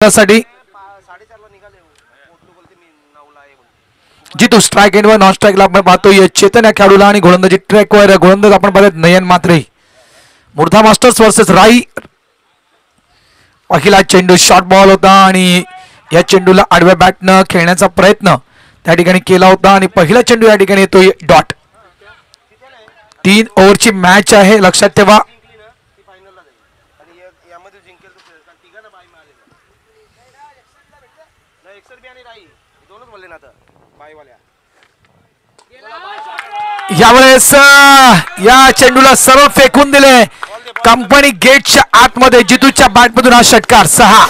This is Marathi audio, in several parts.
साठी जितू स्ट्राइक एंडवर नॉन स्ट्राइकला आपण पाहतोय चेतन या खेळाडूला आणि गोलंदाजी ट्रॅकवर गोलंदाज आपण पाहत नयन मात्रे. मुर्धा मास्टर्स वर्सेस राई. पहिला चेंडू शॉर्ट बॉल होता आणि या चेंडूला आडव्या बॅटनं खेळण्याचा प्रयत्न त्या ठिकाणी केला होता आणि पहिला चेंडू या ठिकाणी येतोय डॉट. 3 ओव्हरची मॅच आहे, लक्षात ठेवा. यावेळेस या चेंडूला सरळ फेकून दिले कंपनी गेटच्या आतमध्ये. जितूच्या बॅटमधून हा षटकार 6.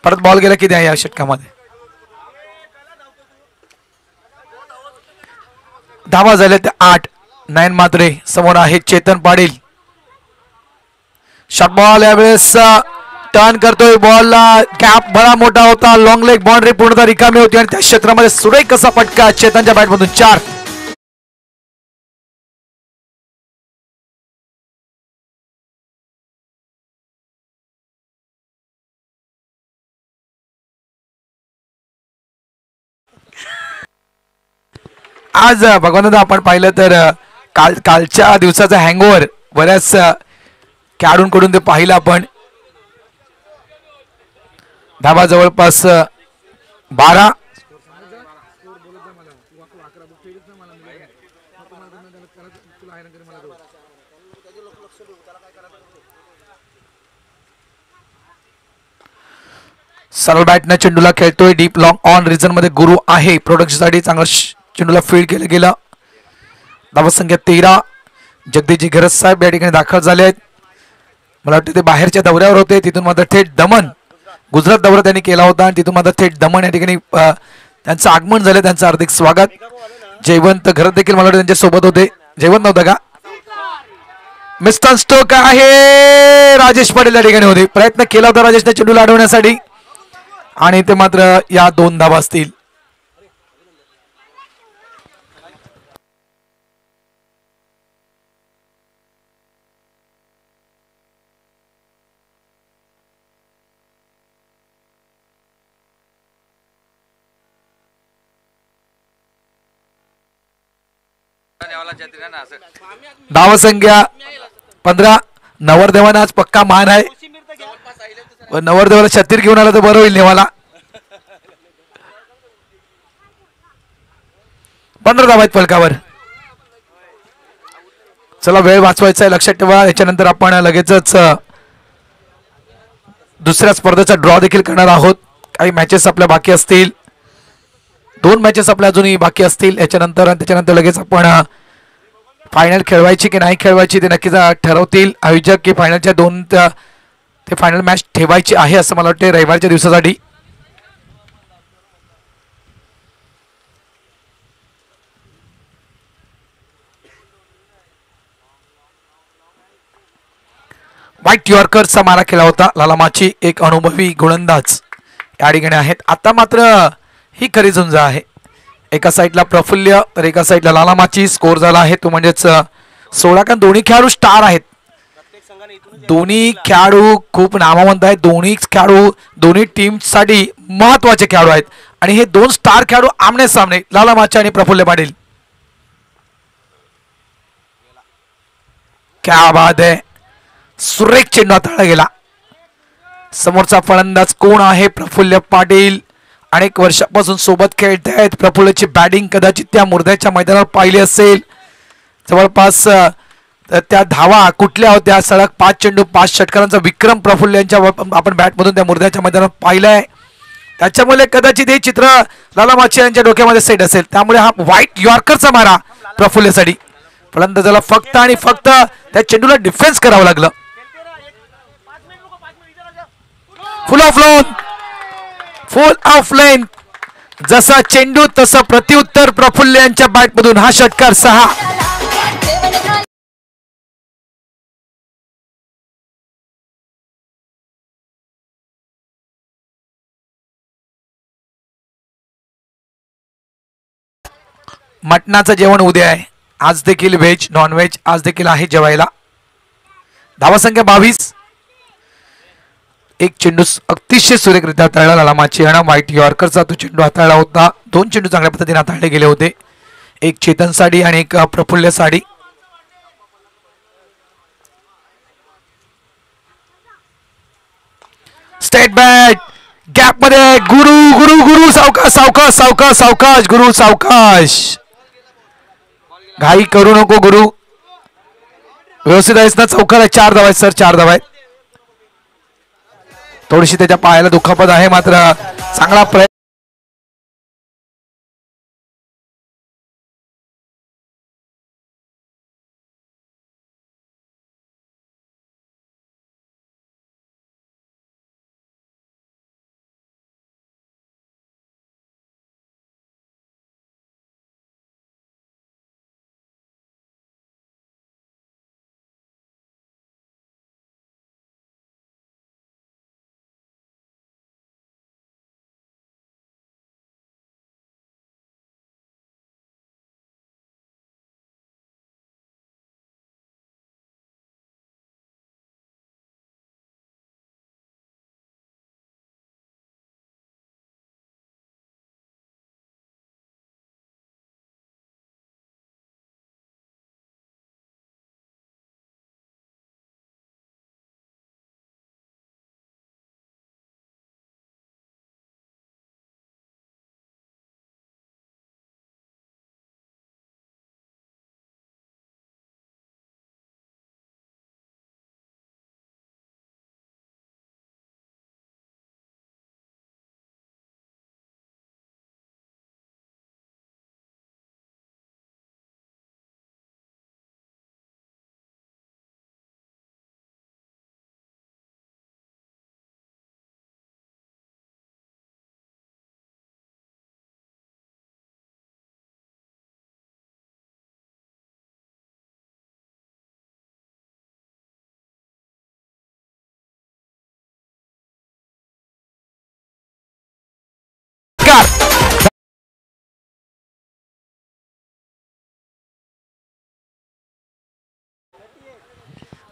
परत बॉल गेला किती आहे या षटकामध्ये. धावा झाले ते 8. नयन मात्रे समोर आहे चेतन पाटील. शॉट बॉल यावेळेस टर्न करतोय. बॉलला गॅप बरा मोठा होता. लॉंग लेग बाउंड्री पूर्णतः रिकामी होती आणि त्या क्षेत्रामध्ये सुरेख कसा फटका चेतनच्या बॅटमधून 4. आज भगवंत आपण पाहिलं तर कालच्या दिवसाचा हँगओव्हर बऱ्याच खेळाडूंकडून ते पाहिलं आपण. धावा जवळपास 12. सरळ बॅटनं चेंडूला खेळतोय. डीप लॉंग ऑन रिजन मध्ये गुरु आहे. प्रोडक्शन साठी चांगला चेंडूला फील्ड केलं गेलं. धावसंख्या 13. जगदीशजी घरत साहेब या ठिकाणी दाखल झाले आहेत. मला वाटतं ते बाहेरच्या दौऱ्यावर होते. तिथून मात्र थेट दमन गुजरात दौरा त्यांनी केला होता आणि तिथून मात्र थेट दमन या ठिकाणी त्यांचं आगमन झालं. त्यांचं हार्दिक स्वागत. जयवंत घरत देखील मला वाटतं त्यांच्या सोबत होते. जयवंत नव्हता का? मिस्टर स्टोक आहे. राजेश पाटील या ठिकाणी होते. प्रयत्न केला होता राजेशने चेंडूला अडवण्यासाठी आणि ते मात्र या 2 धावा असतील. धावसंख्या 15. नवरदेवाना आज पक्का मान आहे. नवरदेवाला छत्तीर घेऊन आला तर बरं होईल नेवाला. 15 धावा आहेत फलकावर. चला वेळ वाचवायचा आहे, लक्षात ठेवा. याच्यानंतर आपण लगेचच दुसऱ्या स्पर्धेचा ड्रॉ देखील करणार आहोत. काही मॅचेस आपल्या बाकी असतील. 2 मॅचेस आपल्या अजूनही बाकी असतील. त्याच्यानंतर लगेच आपण फायनल खेळवायची की नाही खेळवायची ते नक्कीच ठरवतील आयोजक की फायनलच्या 2 ते फायनल मॅच ठेवायची आहे असं मला वाटतं रविवारच्या दिवसासाठी. व्हाईट यॉर्करचा मारा केला होता. लालामाची एक अनुभवी गोलंदाज या ठिकाणी आहेत. आता मात्र ही खरी झुंज आहे. एका साईडला प्रफुल्य तर एका साईडला लालामाची. स्कोर झाला आहे तो म्हणजेच 16. कारण दोन्ही खेळाडू स्टार आहेत. दोन्ही खेळाडू खूप नामवंत आहेत. दोन्ही खेळाडू दोन्ही टीमसाठी महत्वाचे खेळाडू आहेत आणि हे दोन स्टार खेळाडू आमने सामने लालामाची आणि प्रफुल्य पाटील. क्या बात आहे. सुरेख चेंडू हाताळला गेला. समोरचा फलंदाज कोण आहे? प्रफुल्य पाटील. अनेक वर्षापासून सोबत खेळत आहेत. प्रफुल्लची बॅटिंग कदाचित त्या मुर्द्याच्या मैदानावर पाहिली असेल. जवळपास त्या धावा कुठल्या होत्या? सलग 5 चेंडू 5 षटकारांचा विक्रम प्रफुल्ल यांच्या आपण बॅटमधून त्या मुर्द्याच्या मैदानावर पाहिलाय. त्याच्यामुळे कदाचित हे चित्र लालामाची यांच्या डोक्यामध्ये सेट असेल. त्यामुळे हा व्हाईट यॉर्करचा मारा प्रफुल्लसाठी. फलंदाजाला फक्त आणि फक्त त्या चेंडूला डिफेन्स करावं लागलं. फुल ऑफ लाईन जसा चेंडू तसं प्रत्युत्तर प्रफुल्ल यांच्या बॅटमधून. हा षटकार 6. मटणाचं जेवण उद्या आहे. आज देखील व्हेज नॉन व्हेज आज देखील आहे जेवायला. धावसंख्या 22. एक चेंडू अतिशय सुरेखरित्या हाताळला लालामाची आणि व्हाईट यॉर्करचा तो चेंडू हाताळला होता. 2 चेंडू चांगल्या पद्धतीने हाताळले गेले होते. एक चेतन साडी आणि एक Prafulla sari. State bat gap मध्ये गुरु गुरु गुरु सावकाश सावकाश सावकाश सावकाश गुरु सावकाश. घाई करू नको गुरु. व्यवस्थित आहेस ना? चौकार आहे. 4 धावा आहेत सर. 4 धावा आहेत. थोडीशी त्याच्या पायाला दुखापत आहे मात्र चांगला प्रयत्न.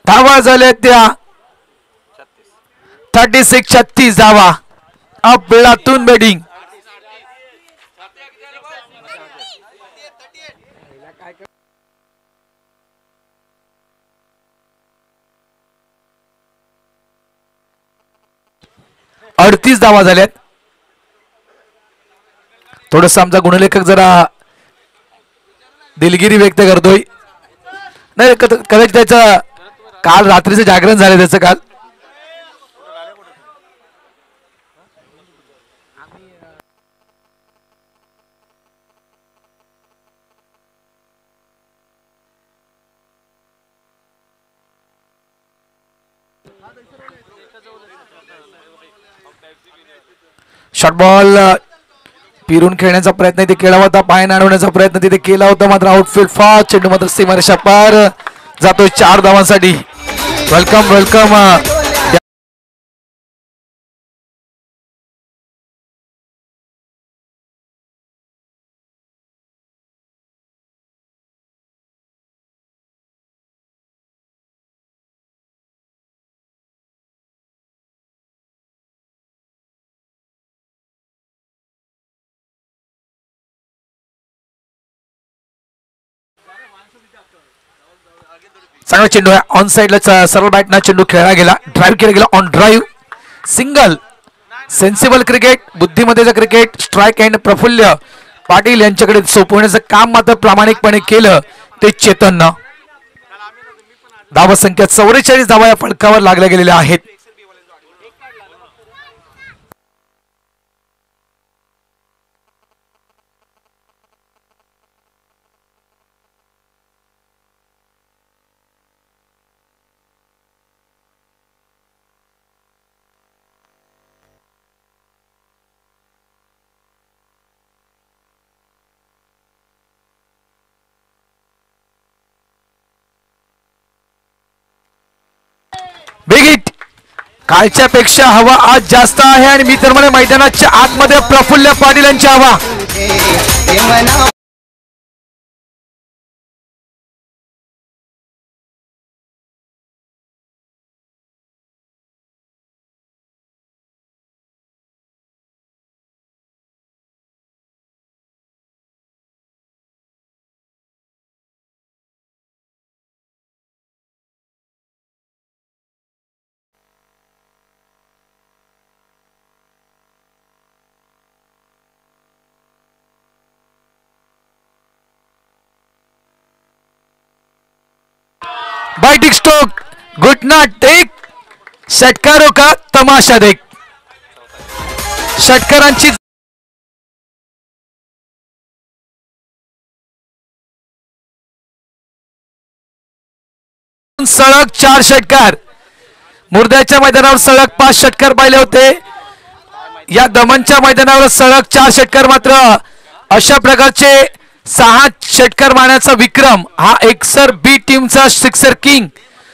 धावा झाल्या त्या 36-36 धावा. अपलातून बॅटिंग. अडतीस धावा झाल्यात. थोडस आमचा गुणलेखक जरा दिलगिरी व्यक्त करतोय. नाही कदाचित त्याचं काल रात्रीचं जागरण झालं त्याचं काल. शॉर्ट बॉल पिरून खेळण्याचा प्रयत्न तिथे केला होता. पायाने अडवण्याचा प्रयत्न तिथे केला होता मात्र आउटफील्ड फास्ट. चेंडू मात्र सीमारेषा पार जातोय 4 धावांसाठी. Welcome welcome. चांगला चेंडू आहे ऑन साइडला सरळ बॅटना चेंडू खेळला गेला ड्राईव्ह केला गेला on drive single. Sensible cricket बुद्धिमत्तेचं cricket strike and Praful Patil यांच्याकडे सोपवण्याचं काम मात्र प्रामाणिकपणे केलं ते चेतननं. धावा संख्या 44 धावा या फलकावर लागल्या गेलेल्या आहेत. Big hit. कालच्या पेक्षा हवा आज जास्त आहे आणि मी तर म्हणे मैदानाच्या आतमध्ये प्रफुल्ल पाटील यांची हवा. बाइटिंग स्ट्रोक घुटना टेक षटकारों का तमाशा देख. षटकारांची सलग 4 षटकार. मुर्द्याच्या मैदानावर सलग 5 षटकार पाहिले होते. या दमनच्या मैदानावर सलग 4 षटकार. मात्र अशा प्रकारचे 6 षटकार मारण्याचा विक्रम हा एक्सर बी टीमचा सिक्सर किंग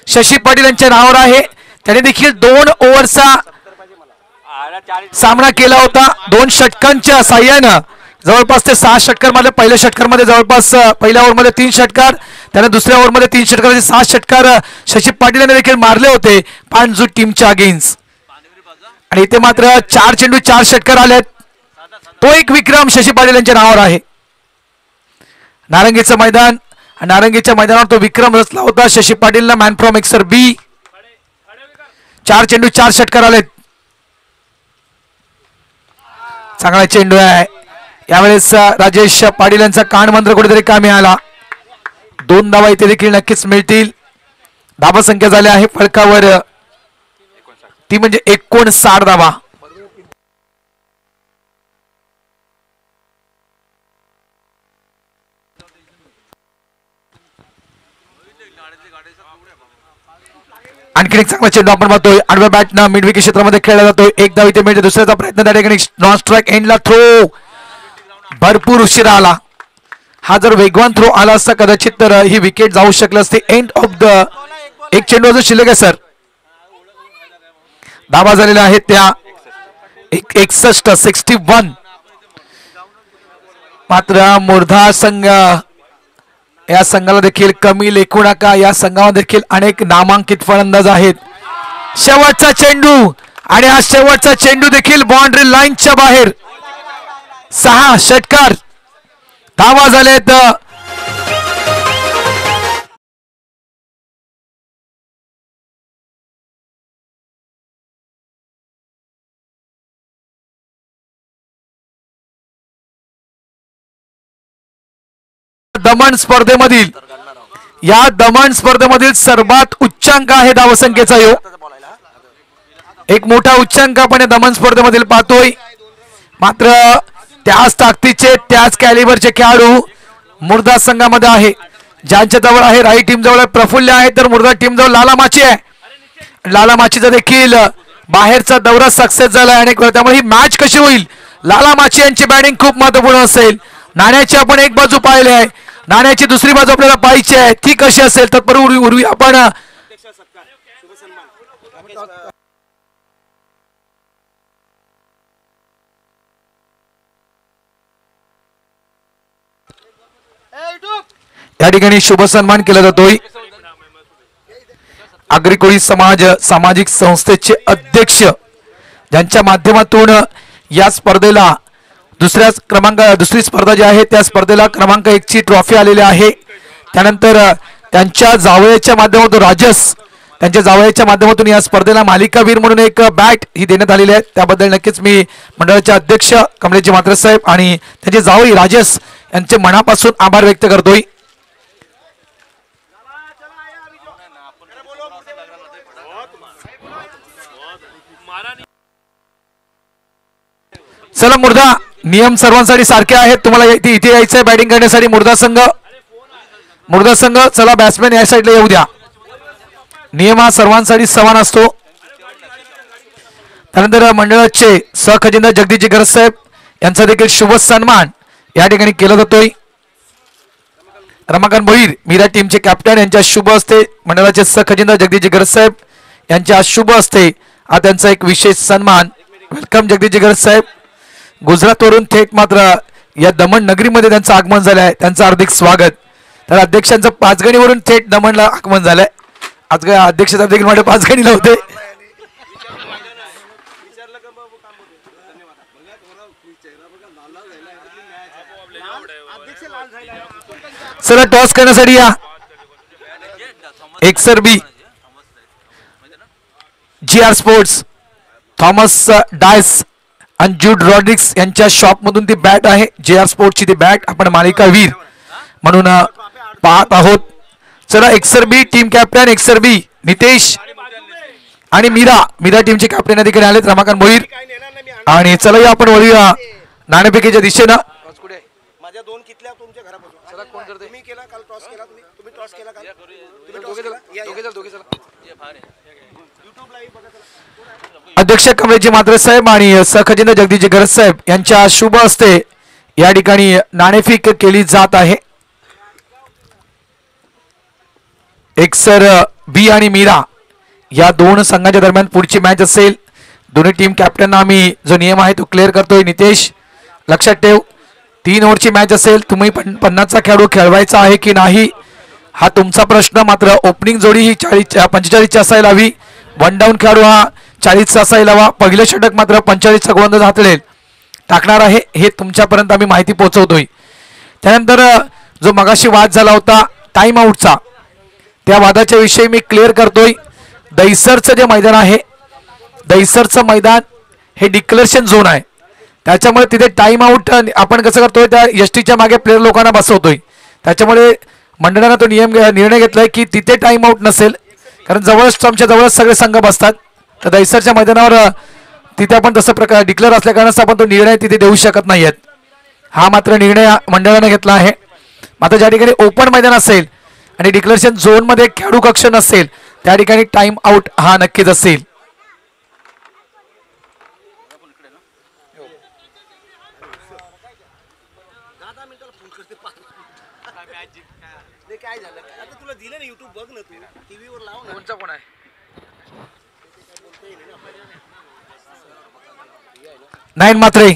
शशी पाटील यांच्या नावावर आहे. त्याने देखील 2 ओव्हरचा सामना केला होता. 2 षटकांच्या साह्यानं जवळपास ते 6 षटकार मारले. पहिल्या षटकारमध्ये जवळपास पहिल्या ओव्हरमध्ये 3 षटकार, त्याने दुसऱ्या ओव्हरमध्ये 3 षटकार, 6 षटकार शशी पाटील यांनी देखील मारले होते पांजू टीमच्या अगेन्स्ट. आणि इथे मात्र 4 चेंडू 4 षटकार आलेत. तो एक विक्रम शशी पाटील यांच्या नावावर आहे. नारंगीचं मैदान, नारंगीच्या मैदानावर तो विक्रम रचला होता शशी पाटीलला. मॅन फ्रॉम एक्सर बी. 4 चेंडू 4 षटकार आलेत. चांगला चेंडू आहे यावेळेस. राजेश पाटील यांचा कानमंत्र कुठेतरी कामी आला. 2 धावा इथे देखील नक्कीच मिळतील. धावा संख्या झाली आहे फलकावर ती म्हणजे 59 धावा. आणखी एक चांगला चेंडू आपण पाहतोय. आडव्या बॅटनं मिड विकेट क्षेत्रामध्ये खेळला जातोय. एक धाव इथे मिळते. दुसऱ्याचा प्रयत्न त्या ठिकाणी नॉन स्ट्राईक एंडला थ्रो भरपूर उशिरा आला. हा जर वेगवान थ्रो आला असता कदाचित तर ही विकेट जाऊ शकली असते. एंड ऑफ द एक चेंडू अजून शिल्लक आहे सर. धावा झालेल्या आहेत त्या 61. मात्र मुर्धा संघ या संघाला देखील कमी लेखू नका. या संघामध्ये देखील अनेक नामांकित फलंदाज आहेत. शेवटचा चेंडू आणि हा शेवटचा चेंडू देखील बाउंड्री लाईनच्या बाहेर. 6 षटकार धावा झालेत. दमण स्पर्धेमधील या दमण स्पर्धेमधील सर्वात उच्चांक आहे धावसंख्येचा. एक मोठा उच्चांक आपण या दमण स्पर्धेमधील पाहतोय. मात्र त्याच ताकदीचे त्याच कॅलिबरचे खेळाडू मुर्दा संघामध्ये आहे. ज्यांच्या जवळ आहे राई टीम जवळ प्रफुल्ल आहे तर मुर्दा टीम जवळ लाला माची आहे. लाला माचीचा देखील बाहेरचा दौरा सक्सेस झाला अनेक वेळा. त्यामुळे ही मॅच कशी होईल, लाला माची यांची बॅटिंग खूप महत्वपूर्ण असेल. नाण्याची आपण एक बाजू पाहिली आहे, नाण्याची दुसरी बाजू आपल्याला पाहायची आहे. ती कशी असेल तर पूर्वी आपण या ठिकाणी शुभ सन्मान केला जातोय. आगरी समाज सामाजिक संस्थेचे अध्यक्ष ज्यांच्या माध्यमातून या स्पर्धेला दुसरी स्पर्धा जी आहे त्या स्पर्धेला क्रमांक 1 ची ट्रॉफी आलेली आहे. त्यानंतर त्यांच्या जावयाच्या माध्यमातून त्यांच्या जावयाच्या माध्यमातून या स्पर्धेला मालिकावीर म्हणून एक बॅट ही देण्यात आलेली आहे. त्याबद्दल नक्कीच मी मंडळाचे अध्यक्ष कमलेशजी म्हात्रे साहेब आणि त्यांचे जावई राजेश यांचे मनापासून आभार व्यक्त करतोय. चला मुर्दा, नियम सर्वांसाठी सारखे आहेत. तुम्हाला इथे यायचंय बॅटिंग करण्यासाठी. मुर्दा संघ चला, बॅट्समॅन या साईडला येऊ द्या. नियम हा सर्वांसाठी समान असतो. त्यानंतर मंडळाचे सहखजिनदार जगदीशजी गरज साहेब यांचा देखील शुभ सन्मान या ठिकाणी केला जातोय. रमाकांत भोईर मीरा टीमचे कॅप्टन यांच्या शुभ हस्ते मंडळाचे सहखजिनदार जगदीशजी गरज साहेब यांच्या शुभ हस्ते हा त्यांचा एक विशेष सन्मान. वेलकम जगदीशजी गरज साहेब. गुजरातवरून थेट मात्र या दमण नगरीमध्ये त्यांचं आगमन झालं आहे. त्यांचं हार्दिक स्वागत. तर अध्यक्षांचं पाचगणीवरून थेट दमणला आगमन झालंय. आज अध्यक्षता देखील माझ्या पाचगणीला होते. चला, टॉस करण्यासाठी या. एक्सर बी GR स्पोर्ट्स थॉमस डायस आणि जूड रॉड्रिक्स यांच्या शॉप मधून ती बॅट आहे. JR स्पोर्ट्सची ती बॅट आपण मालिकावीर म्हणून पाहत आहोत. चला, एक्सर बी टीम कॅप्टन एक्सर बी नितेश आणि मीरा टीमचे कॅप्टन देखील आलेत, रमाकांत भोईर. आणि चला या आपण वळूया नाणेफेकीच्या दिशेनं. अध्यक्ष कमलेशजी म्हात्रे साहेब आणि सहखजिनदार जगदीशजी गरज साहेब यांच्या शुभ हस्ते या ठिकाणी नाणेफेक केली जात आहे. एक्सर बी आणि मीरा या दोन संघांच्या दरम्यान पुढची मॅच असेल. दोन्ही टीम कॅप्टनना आम्ही जो नियम आहे तो क्लिअर करतोय. नितेश, लक्षात ठेव, 3 ओव्हरची मॅच असेल. तुम्ही 50चा खेळाडू खेळवायचा आहे की नाही हा तुमचा प्रश्न. मात्र ओपनिंग जोडी ही 45ची असायला हवी. 1 डाऊन खेळाडू हा 40चा असायला हवा. पहिलं षटक मात्र 45चा गोलंदाज हातळेल टाकणार आहे, हे तुमच्यापर्यंत आम्ही माहिती पोहोचवतोय. त्यानंतर जो मगाशी वाद झाला होता टाइम आउटचा, त्या वादाच्या विषयी मी क्लिअर करतोय. दहिसरचं जे मैदान आहे, दहिसरचं मैदान हे डिक्लेरेशन झोन आहे. त्याच्यामुळे तिथे टाइम आउट आपण कसं करतोय, त्या एसटीच्या मागे प्लेयर लोकांना बसवतोय. त्याच्यामुळे मंडळानं तो निर्णय घेतलाय की तिथे टाइम आउट नसेल, कारण आमच्या जवळच सगळे संघ बसतात. तर दहिसरच्या मैदानावर तिथे आपण तसं प्रकार डिक्लेअर असल्या कारणास आपण तो निर्णय तिथे देऊ शकत नाहीयेत. हा मात्र निर्णय मंडळाने घेतला आहे. मात्र ज्या ठिकाणी ओपन मैदान असेल आणि डिक्लेरेशन झोन मध्ये खेळाडू कक्ष नसेल त्या ठिकाणी टाइम आउट हा नक्कीच असेल. नाईन मात्रे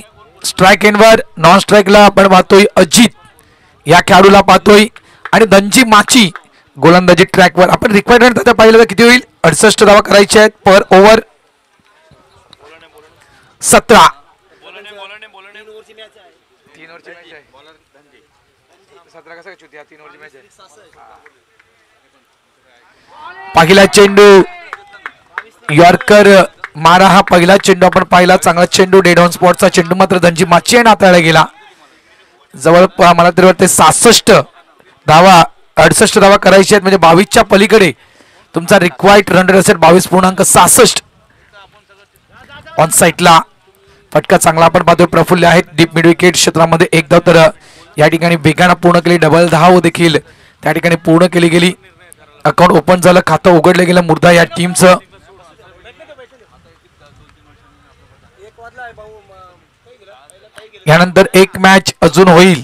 स्ट्राइक एंडवर. नॉन स्ट्राइकला आपण पाहतोय अजित या खेळाडूला पाहतोय. आणि धनजी माची गोलंदाजी ट्रॅकवर. आपण रिक्वायरमेंट आता पाहिलं तर किती होईल, 68 धावा करायचे आहेत पर ओव्हर. 17 पहिला चेंडू यॉर्कर मारा. हा पहिला चेंडू आपण पाहिला, चांगला चेंडू डेड ऑन स्पॉटचा चेंडू. मात्र धनजी माची आणि हाताळला गेला. जवळ मला तरी वाटते 66 धावा 68 धावा करायची आहेत, म्हणजे 22च्या पलीकडे तुमचा रिक्वायर्ड रन रेट असेल 22.66. ऑन साईडला फटका चांगला आपण पाहतोय प्रफुल्ल आहेत. डीप मिड विकेट क्षेत्रामध्ये एक धाव तर या ठिकाणी वेगानं पूर्ण केली. डबल धाव देखील त्या ठिकाणी पूर्ण केली गेली. अकाउंट ओपन झालं, खातं उघडलं गेलं मुर्दा या टीमचं. यानंतर एक मॅच अजून होईल,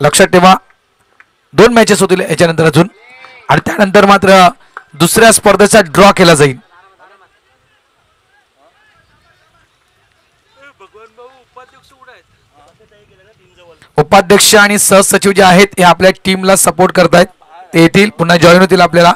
लक्षात ठेवा. 2 मॅचेस होतील याच्यानंतर अजून. आणि त्यानंतर मात्र दुसऱ्या स्पर्धेचा ड्रॉ केला जाईल. उपाध्यक्ष आणि सहसचिव जे आहेत हे आपल्या टीमला सपोर्ट करतायत. ते येतील, पुन्हा जॉईन होतील आपल्याला.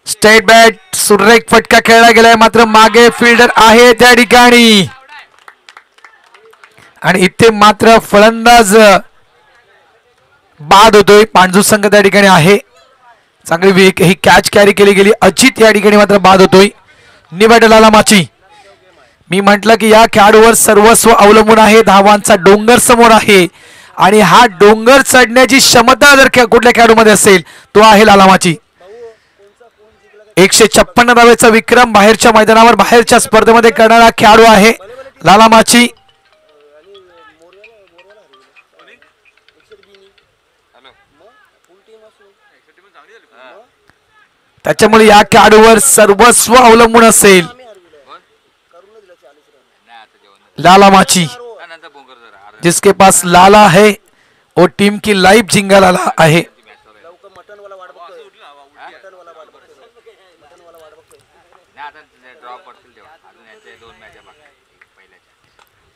स्टेट बॅट सुरेख फटका खेळला गेलाय, मात्र मागे फिल्डर आहे त्या ठिकाणी आणि इथे मात्र फलंदाज बाद होतोय. पांजू संघ त्या ठिकाणी आहे. चांगली ही कॅच कॅरी केली गेली. अजित या ठिकाणी मात्र बाद होतोय. निवडला माची. मी म्हटलं की या खेळाडूवर सर्वस्व अवलंबून आहे. धावांचा डोंगर समोर आहे आणि हा डोंगर चढण्याची क्षमता जर कुठल्या खेळाडूमध्ये असेल तो आहे लालामाची. 156 धावेचा विक्रम बाहेरच्या मैदानावर बाहेरच्या स्पर्धेमध्ये करणारा खेळाडू आहे लालामाची. त्याच्यामुळे या खेळाडूवर सर्वस्व अवलंबून असेल लालामाची, जिसके पास लाला है वो टीम की लाइफ जिंगा लाला आहे.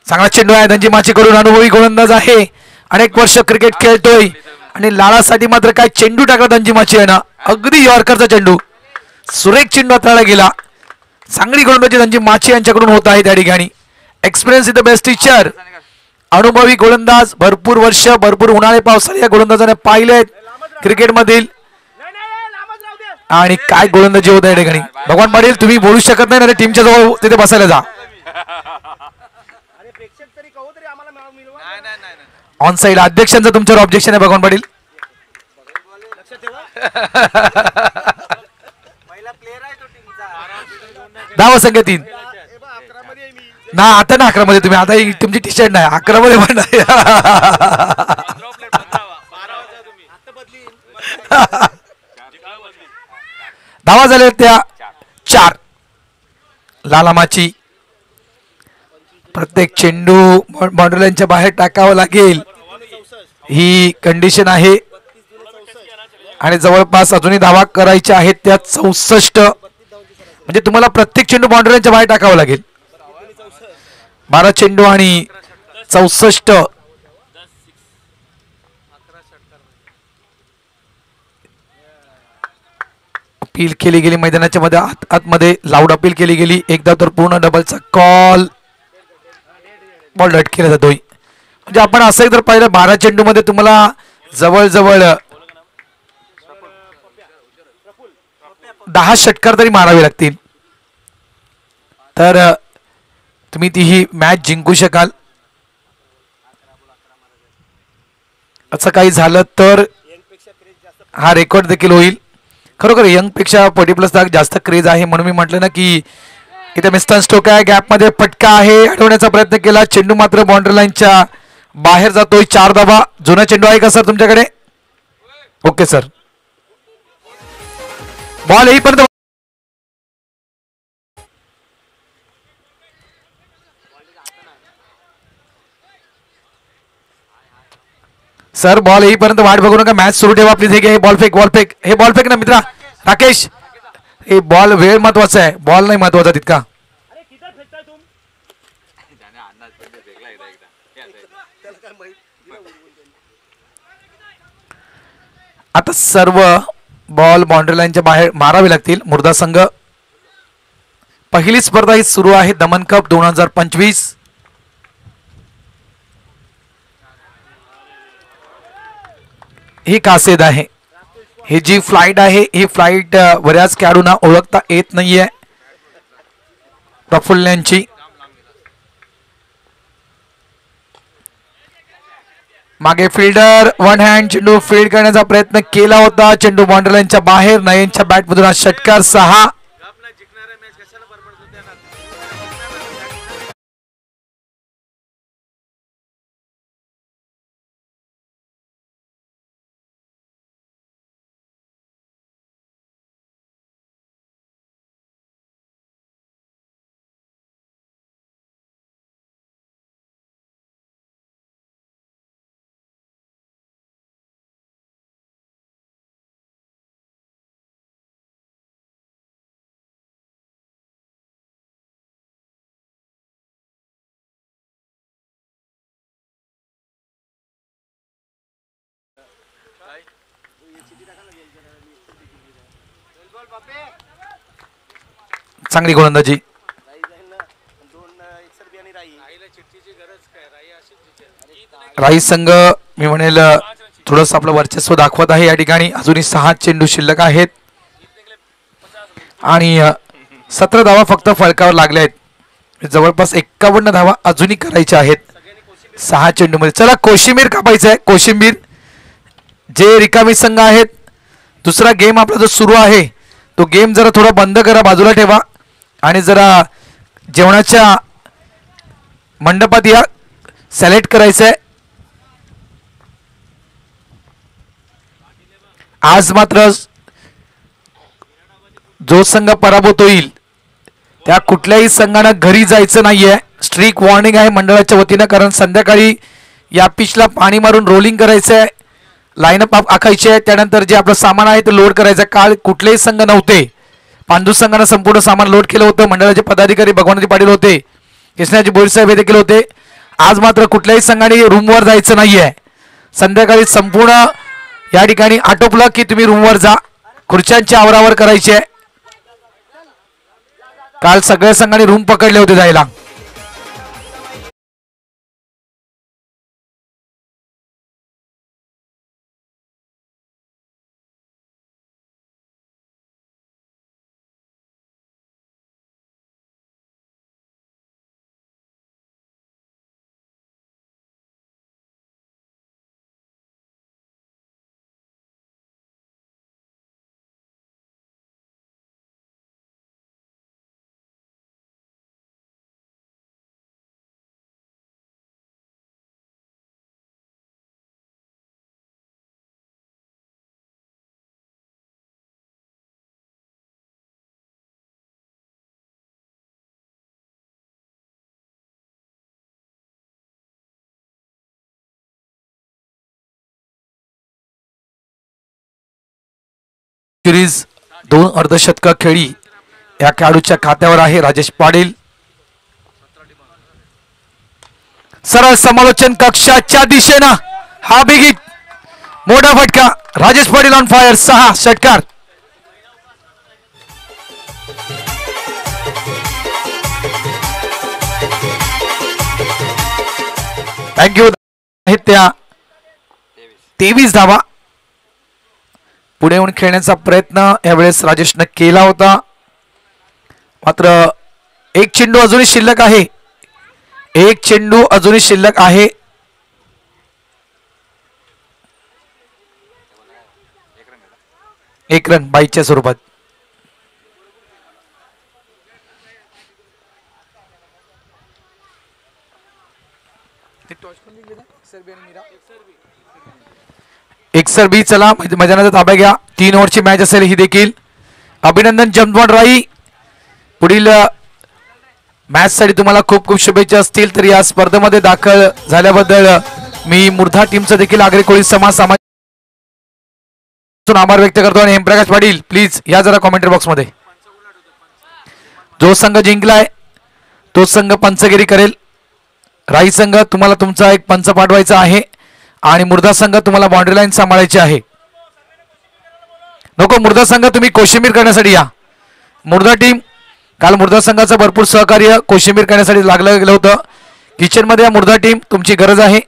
चांगला चेंडू आहे धनजी माची कडून. अनुभवी गोलंदाज आहे, अनेक वर्ष क्रिकेट खेळतोय आणि लालासाठी मात्र काय चेंडू टाकला धनजी माची आहे ना. अगदी यॉर्करचा चेंडू, सुरेख चेंडू हाताळला गेला. चांगली गोलंदाजी धनजी माची यांच्याकडून होत आहे त्या ठिकाणी. Experience is the best teacher. अनुभवी गोलंदाज, भरपूर वर्ष, भरपूर उन्हाळे पावसाळे या गोलंदाजाने पाहिलेत क्रिकेट मधील. आणि काय गोलंदाजी होत आहे या ठिकाणी. भगवान पाटील तुम्ही बोलू शकत नाही ना, टीमच्या जवळ तिथे बसायला जा. ऑन साइड अध्यक्षांचं तुमच्यावर ऑब्जेक्शन आहे भगवान पाटील. धावा संख्या 3 ना. आता ना 11 मध्ये तुम्ही, आता तुमची टी शर्ट नाही 11 मध्ये पण नाही. धावा झाल्या त्या 4. लालामाची प्रत्येक चेंडू बाउंड्री लाईनच्या बाहेर टाकावं लागेल ही कंडिशन आहे आणि जवळपास अजूनही धावा करायच्या आहेत त्या 64. म्हणजे तुम्हाला प्रत्येक चेंडू बाउंड्री लाईनच्या बाहेर टाकावं लागेल. 12 चेंडू आणि 64. अपील केली गेली मैदानाच्या मध्ये आतमध्ये लाऊड अपील केली गेली. एकदा तर पूर्ण डबलचा कॉल. बॉल डट केला जातोय. म्हणजे आपण असं जर पाहिलं 12 चेंडू मध्ये तुम्हाला जवळजवळ 10 षटकार तरी मारावे लागतील तर तुम्ही ती ही मॅच जिंकू शकाल. असं काही झालं तर हा रेकॉर्ड देखील होईल. खरोखर यंग पेक्षा 40+ जास्त क्रेज आहे, म्हणून मी म्हटलं ना की इथे मिस्टर स्टोक आहे. गॅप मध्ये फटका आहे, अडवण्याचा प्रयत्न केला. चेंडू मात्र बाउंड्री लाईनच्या बाहेर जातोय. 4 धावा. जुना चेंडू आहे का सर तुमच्याकडे? Okay sir. बॉल येईपर्यंत सर बॉल येईपर्यंत वाट बघू नका. मॅच सुरू ठेवा प्लीज. हे बॉल फेक, बॉल फेक, हे बॉल फेक ना मित्रा. राकेश हे बॉल वेळ महत्वाचा आहे, बॉल नाही महत्वाचा तितका. आता सर्व बॉल बाउंड्री लाईनच्या बाहेर मारावे लागतील. मुर्दा संघ पहिली स्पर्धा ही सुरू आहे दमन कप 2025. ही कासेद आहे. ही जी फ्लाइट आहे ही फ्लाइट बऱ्याच खेळाडूंना ओळखता येत नाहीये. प्रफुल्ल्यांची मागे फिल्डर वन हँड चेंडू फील्ड करण्याचा प्रयत्न केला होता. चेंडू बाउंड्री लाईनच्या बाहेर. नयनच्या बॅटमधून षटकार 6. चांगली गोलंदाजी. राई संघ मी म्हणेल थोडंसं आपलं वर्चस्व दाखवत आहे या ठिकाणी. अजूनही 6 चेंडू शिल्लक आहेत आणि 17 धावा फक्त फलकावर लागल्या आहेत. जवळपास 51 धावा अजूनही करायच्या आहेत 6 चेंडू मध्ये. चला कोशिंबीर कापायचं आहे. कोशिंबीर जे रिकामी संघ आहेत, दुसरा गेम आपला जो सुरू आहे तो गेम जरा थोडा बंद करा, बाजूला ठेवा आणि जरा जेवणाच्या मंडपात या. सॅलेक्ट करायचं आहे. आज मात्र जो संघ पराभूत होईल त्या कुठल्याही संघानं घरी जायचं नाहीये. स्ट्रिक वॉर्निंग आहे मंडळाच्या वतीनं, कारण संध्याकाळी या पिचला पाणी मारून रोलिंग करायचं आहे, लाईनअप आखायची आहे, त्यानंतर जे आपलं सामान आहे ते लोड करायचं. काल कुठलेही संघ नव्हते, पांडू संघानं संपूर्ण सामान लोड केलं होतं. मंडळाचे पदाधिकारी भगवानजी पाटील होते, कृष्णाजी बोईर साहेब हे देखील होते. आज मात्र कुठल्याही संघाने रूमवर जायचं नाहीये. संध्याकाळी संपूर्ण या ठिकाणी आटोपलं की तुम्ही रूमवर जा. खुर्च्यांची आवरावर करायची आहे. काल सगळ्या संघाने रूम पकडले होते जायला. सिरीज 2 अर्धशतक खेळी या खेळाडूच्या खात्यावर आहे. राजेश पाटील सरळ समालोचन कक्षाच्या दिशेनं हा बिग मोठा फटका. राजेश पाटील ऑन फायर, 6 षटकार. थँक्यू. त्या 23 धावा पुढे येऊन खेळण्याचा प्रयत्न यावेळेस राजेशनं केला होता, मात्र एक चेंडू अजूनही शिल्लक आहे. एक चेंडू अजूनही शिल्लक आहे. एक रन बाईच्या स्वरूपात. एक्सर बी. चला मैदानाचा ताबा घ्या. 3 ओव्हरची मॅच असेल ही देखील. अभिनंदन जमवान राई. पुढील मॅच साठी तुम्हाला खूप खूप शुभेच्छा असतील. तर या स्पर्धेमध्ये दाखल झाल्याबद्दल मी मुर्धा टीमचं देखील आग्रे कोळी समाज आभार व्यक्त करतो. आणि हेमप्रकाश पाटील प्लीज या जरा कॉमेंट्री बॉक्स मध्ये. जो संघ जिंकलाय तो संघ पंचगिरी करेल. राई संघ तुम्हाला तुमचा एक पंच पाठवायचा आहे आणि मुर्दा संघ तुम्हाला बाउंड्री लाईन सांभाळायची आहे. नको मुर्दा संघ, तुम्ही कोशिंबीर करण्यासाठी या. मुर्दा टीम काल मुर्दा संघाचं भरपूर सहकार्य कोशिंबीर करण्यासाठी लागलं गेलं होतं. किचन मध्ये या मुर्दा टीम तुमची गरज आहे.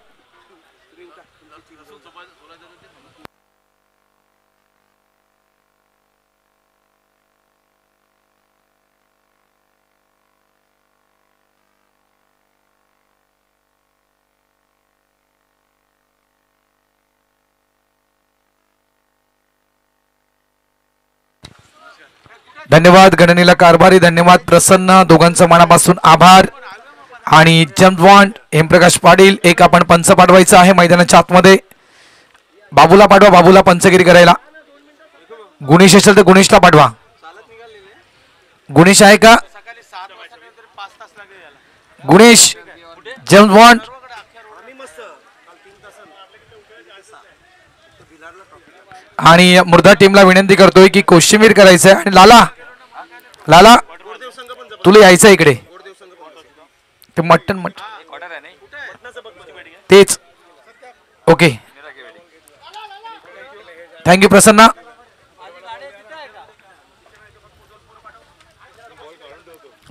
धन्यवाद गणनीला कारभारी, धन्यवाद प्रसन्न, दोघांचं मनापासून आभार. आणि जमवान हेमप्रकाश पाटील एक आपण पंच पाठवायचं आहे मैदानाच्या आतमध्ये. बाबूला पाठवा, बाबूला पंचगिरी करायला. गुणेश असेल तर गुणेशला पाठवा. गुणेश आहे का? गुणेश जमवान. आणि मुर्दा टीमला विनंती करतोय की कोशिंबीर करायचंय. आणि लाला लाला तुला यायचं इकडे. ते मटन तेच okay. Thank you Prasanna.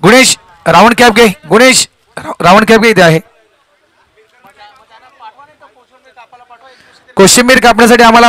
Gunesh Ravan cap घे. गुणेश रावण कॅप घे. इथे आहे. कोशिंबीर कापण्यासाठी आम्हाला